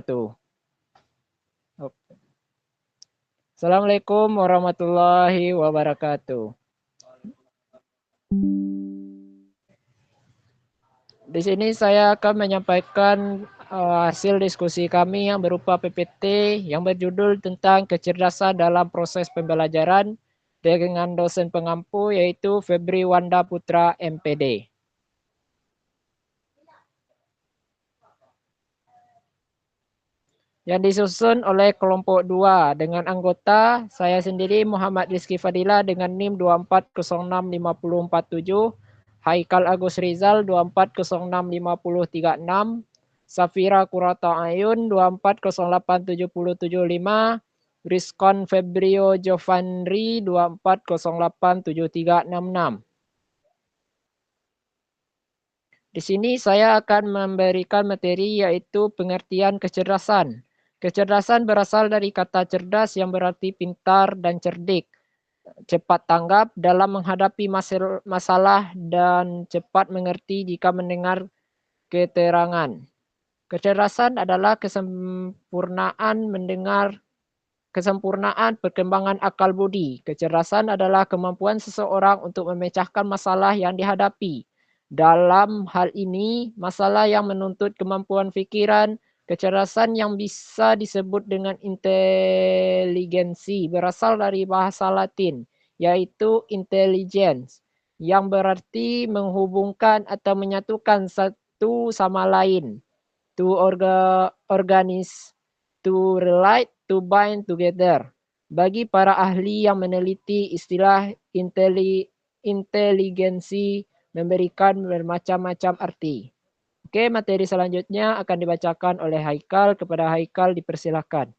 Tuh. Assalamualaikum warahmatullahi wabarakatuh. Di sini saya akan menyampaikan hasil diskusi kami yang berupa PPT yang berjudul tentang kecerdasan dalam proses pembelajaran dengan dosen pengampu yaitu Febri Wanda Putra MPD. Yang disusun oleh kelompok 2 dengan anggota saya sendiri Muhammad Rizky Fadila dengan NIM 24065047, Haikal Agus Rizal 24065036, Safira Kurata Ayun 24087075, Rizkon Febrio Jovanri 24087366. Di sini saya akan memberikan materi yaitu pengertian kecerdasan. Kecerdasan berasal dari kata cerdas yang berarti pintar dan cerdik, cepat tanggap dalam menghadapi masalah dan cepat mengerti jika mendengar keterangan. Kecerdasan adalah kesempurnaan perkembangan akal budi. Kecerdasan adalah kemampuan seseorang untuk memecahkan masalah yang dihadapi. Dalam hal ini, masalah yang menuntut kemampuan pikiran, kecerdasan yang bisa disebut dengan inteligensi berasal dari bahasa Latin, yaitu intelligence, yang berarti menghubungkan atau menyatukan satu sama lain. To organize, to relate, to bind together. Bagi para ahli yang meneliti istilah inteligensi memberikan bermacam-macam arti. Oke, materi selanjutnya akan dibacakan oleh Haikal. Kepada Haikal dipersilakan.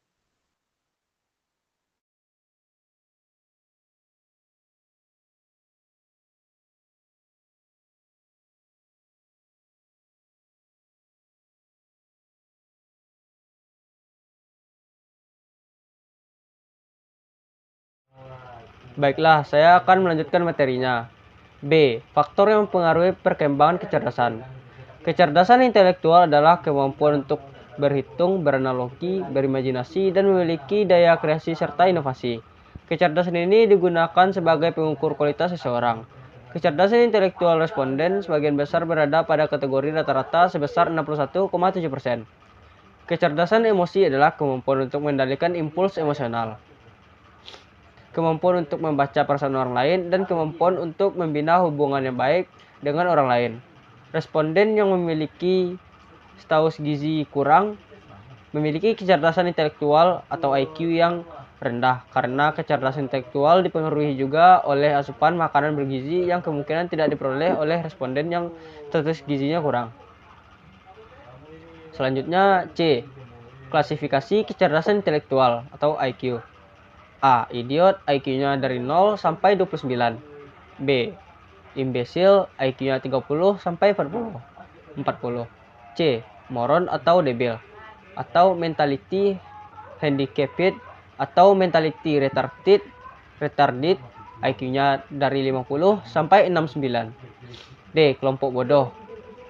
Baiklah, saya akan melanjutkan materinya. B. Faktor yang mempengaruhi perkembangan kecerdasan. Kecerdasan intelektual adalah kemampuan untuk berhitung, beranalogi, berimajinasi, dan memiliki daya kreasi serta inovasi. Kecerdasan ini digunakan sebagai pengukur kualitas seseorang. Kecerdasan intelektual responden sebagian besar berada pada kategori rata-rata sebesar 61,7%. Kecerdasan emosi adalah kemampuan untuk mengendalikan impuls emosional, kemampuan untuk membaca perasaan orang lain, dan kemampuan untuk membina hubungan yang baik dengan orang lain. Responden yang memiliki status gizi kurang memiliki kecerdasan intelektual atau IQ yang rendah, karena kecerdasan intelektual dipengaruhi juga oleh asupan makanan bergizi yang kemungkinan tidak diperoleh oleh responden yang status gizinya kurang. Selanjutnya C. Klasifikasi kecerdasan intelektual atau IQ. A. Idiot, IQ-nya dari 0 sampai 29. B. Imbesil, IQ-nya 30 sampai 40. C. Moron atau debil, atau mentality handicapped atau mentality retarded, IQ-nya dari 50 sampai 69. D. Kelompok bodoh,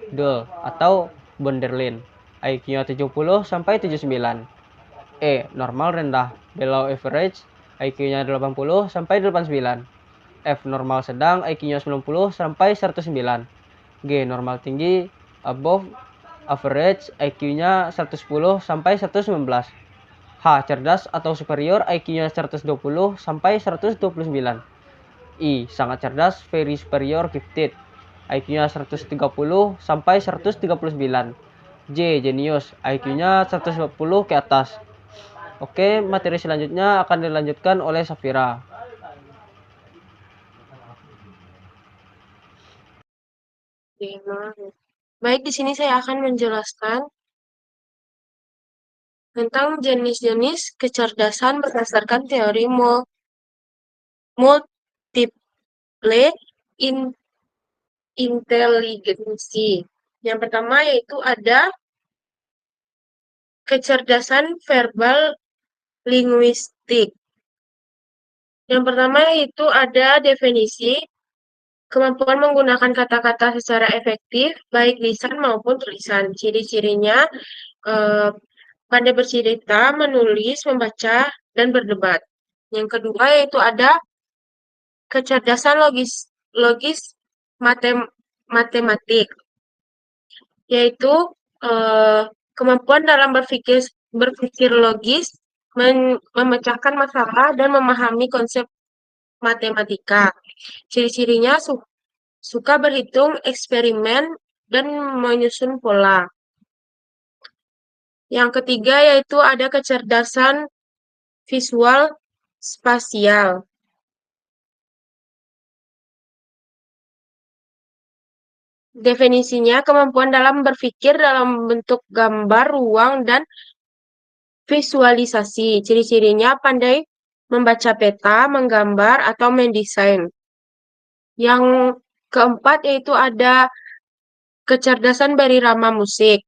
dull atau borderline, IQ-nya 70 sampai 79. E. Normal rendah, below average, IQ-nya 80 sampai 89. F. Normal sedang, IQ-nya 90 sampai 109. G. Normal tinggi, above average, IQ-nya 110 sampai 119. H. Cerdas atau superior, IQ-nya 120 sampai 129. I. Sangat cerdas, very superior gifted, IQ-nya 130 sampai 139. J. Genius, IQ-nya 140 ke atas. Oke, materi selanjutnya akan dilanjutkan oleh Safira. Baik, di sini saya akan menjelaskan tentang jenis-jenis kecerdasan berdasarkan teori multiple inteligensi. Yang pertama yaitu ada kecerdasan verbal linguistik. Yang pertama yaitu ada definisi kemampuan menggunakan kata-kata secara efektif, baik lisan maupun tulisan. Ciri-cirinya pandai bercerita, menulis, membaca, dan berdebat. Yang kedua yaitu ada kecerdasan logis matematik, yaitu eh, kemampuan dalam berpikir logis, memecahkan masalah, dan memahami konsep matematika. Ciri-cirinya suka berhitung, eksperimen, dan menyusun pola. Yang ketiga yaitu ada kecerdasan visual spasial. Definisinya kemampuan dalam berpikir dalam bentuk gambar, ruang, dan visualisasi. Ciri-cirinya pandai membaca peta, menggambar, atau mendesain. Yang keempat yaitu ada kecerdasan berirama musik,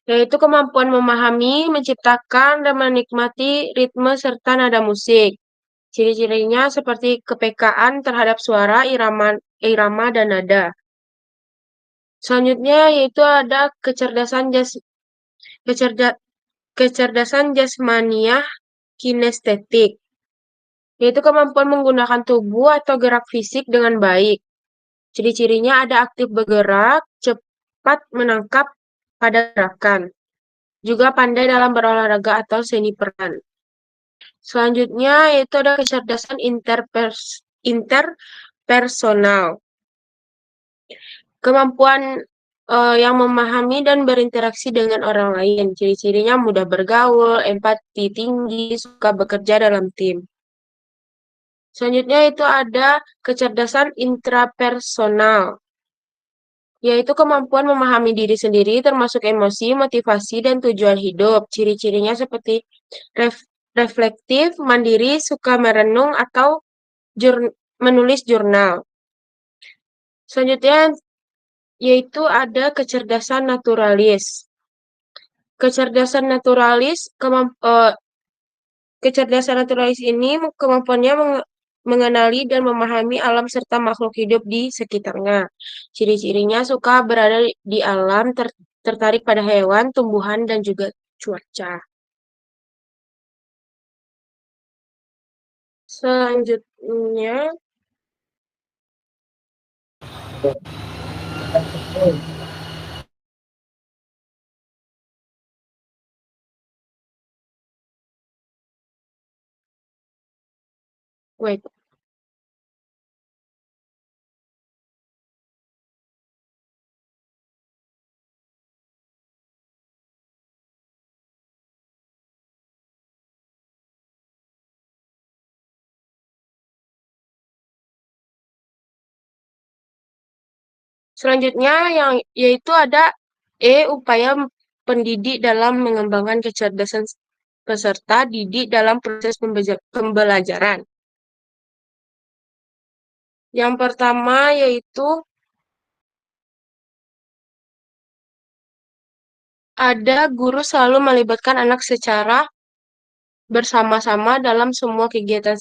yaitu kemampuan memahami, menciptakan, dan menikmati ritme serta nada musik. Ciri-cirinya seperti kepekaan terhadap suara, irama dan nada. Selanjutnya yaitu ada kecerda, kecerdasan jasmaniah kinestetik, yaitu kemampuan menggunakan tubuh atau gerak fisik dengan baik. Ciri-cirinya ada aktif bergerak, cepat menangkap pada gerakan, juga pandai dalam berolahraga atau seni peran. Selanjutnya yaitu ada kecerdasan interpersonal, kemampuan yang memahami dan berinteraksi dengan orang lain. Ciri-cirinya mudah bergaul, empati tinggi, suka bekerja dalam tim. Selanjutnya itu ada kecerdasan intrapersonal, yaitu kemampuan memahami diri sendiri termasuk emosi, motivasi, dan tujuan hidup. Ciri-cirinya seperti reflektif, mandiri, suka merenung, atau menulis jurnal. Selanjutnya yaitu ada kecerdasan naturalis. Kecerdasan naturalis, kecerdasan naturalis ini kemampuannya mengenali dan memahami alam serta makhluk hidup di sekitarnya. Ciri-cirinya suka berada di alam, tertarik pada hewan, tumbuhan, dan juga cuaca. Selanjutnya, wait. Selanjutnya yang yaitu ada upaya pendidik dalam mengembangkan kecerdasan peserta didik dalam proses pembelajaran. Yang pertama yaitu ada guru selalu melibatkan anak secara bersama-sama dalam semua kegiatan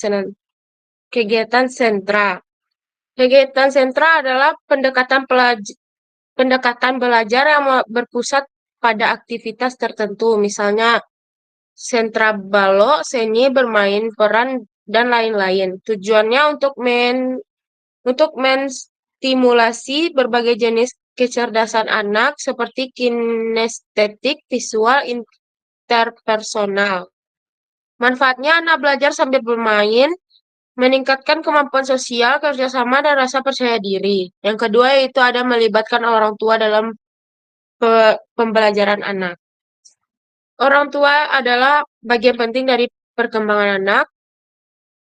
sentra. Kegiatan sentra adalah pendekatan belajar yang berpusat pada aktivitas tertentu, misalnya sentra balok, seni, bermain peran, dan lain-lain. Tujuannya untuk menstimulasi berbagai jenis kecerdasan anak seperti kinestetik, visual, interpersonal. Manfaatnya anak belajar sambil bermain, meningkatkan kemampuan sosial, kerjasama, dan rasa percaya diri. Yang kedua yaitu ada melibatkan orang tua dalam pembelajaran anak. Orang tua adalah bagian penting dari perkembangan anak.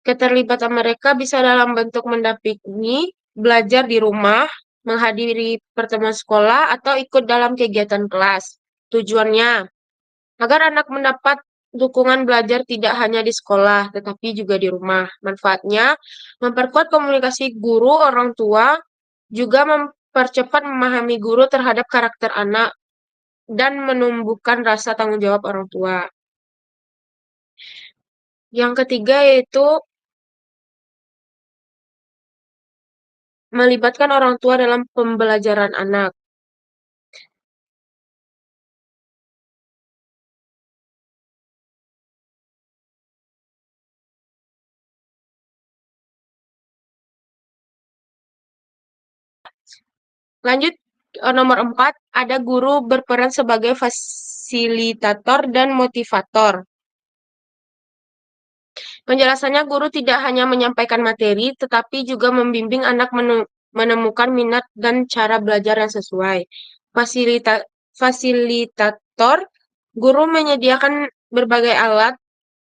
Keterlibatan mereka bisa dalam bentuk mendampingi, belajar di rumah, menghadiri pertemuan sekolah, atau ikut dalam kegiatan kelas. Tujuannya, agar anak mendapat dukungan belajar tidak hanya di sekolah, tetapi juga di rumah. Manfaatnya, memperkuat komunikasi guru orang tua, juga mempercepat memahami guru terhadap karakter anak, dan menumbuhkan rasa tanggung jawab orang tua. Yang ketiga yaitu melibatkan orang tua dalam pembelajaran anak. Lanjut, nomor 4, ada guru berperan sebagai fasilitator dan motivator. Penjelasannya, guru tidak hanya menyampaikan materi, tetapi juga membimbing anak menemukan minat dan cara belajar yang sesuai. Fasilitator, guru menyediakan berbagai alat,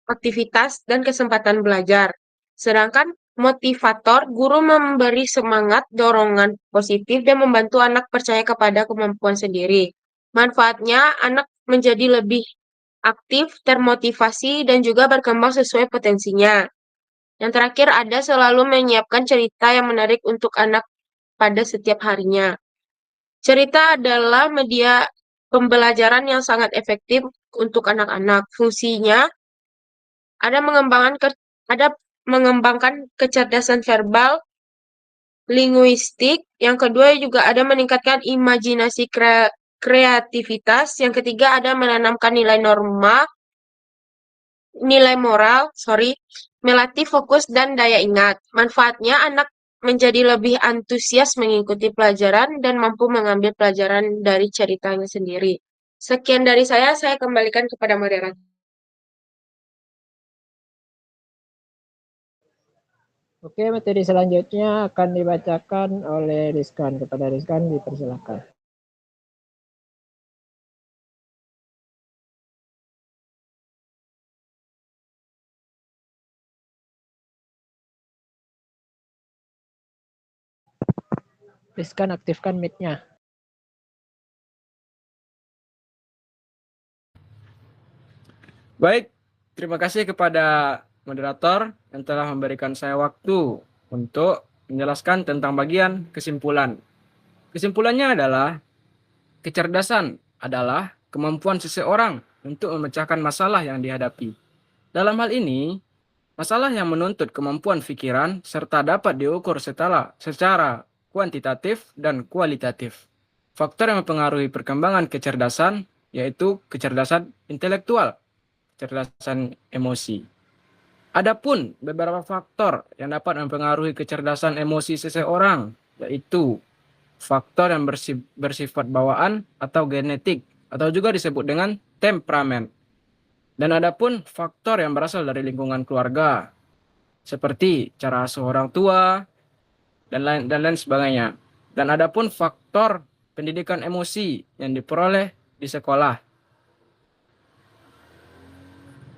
aktivitas, dan kesempatan belajar. Sedangkan motivator, guru memberi semangat, dorongan positif, dan membantu anak percaya kepada kemampuan sendiri. Manfaatnya, anak menjadi lebih aktif, termotivasi, dan juga berkembang sesuai potensinya. Yang terakhir, ada selalu menyiapkan cerita yang menarik untuk anak pada setiap harinya. Cerita adalah media pembelajaran yang sangat efektif untuk anak-anak. Fungsinya ada mengembangkan kecerdasan verbal, linguistik. Yang kedua juga ada meningkatkan imajinasi kreativitas. Yang ketiga ada menanamkan nilai moral, melatih fokus dan daya ingat. Manfaatnya anak menjadi lebih antusias mengikuti pelajaran dan mampu mengambil pelajaran dari ceritanya sendiri. Sekian dari saya kembalikan kepada moderator. Oke, materi selanjutnya akan dibacakan oleh Rizkan. Kepada Rizkan dipersilakan. Rizkan, aktifkan mic-nya. Baik, terima kasih kepada moderator yang telah memberikan saya waktu untuk menjelaskan tentang bagian kesimpulan. Kesimpulannya adalah kecerdasan adalah kemampuan seseorang untuk memecahkan masalah yang dihadapi. Dalam hal ini, masalah yang menuntut kemampuan pikiran serta dapat diukur secara kuantitatif dan kualitatif. Faktor yang mempengaruhi perkembangan kecerdasan yaitu kecerdasan intelektual, kecerdasan emosi. Adapun beberapa faktor yang dapat mempengaruhi kecerdasan emosi seseorang, yaitu faktor yang bersifat bawaan atau genetik, atau juga disebut dengan temperamen. Dan adapun faktor yang berasal dari lingkungan keluarga, seperti cara asuh orang tua, dan lain sebagainya. Dan adapun faktor pendidikan emosi yang diperoleh di sekolah.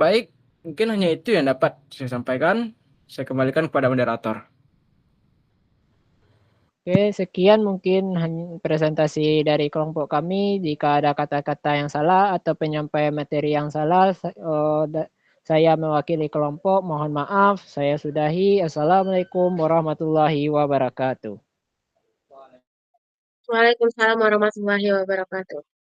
Baik, mungkin hanya itu yang dapat saya sampaikan. Saya kembalikan kepada moderator. Oke, sekian mungkin presentasi dari kelompok kami. Jika ada kata-kata yang salah atau penyampaian materi yang salah, saya mewakili kelompok. Mohon maaf, saya sudahi. Assalamualaikum warahmatullahi wabarakatuh. Waalaikumsalam warahmatullahi wabarakatuh.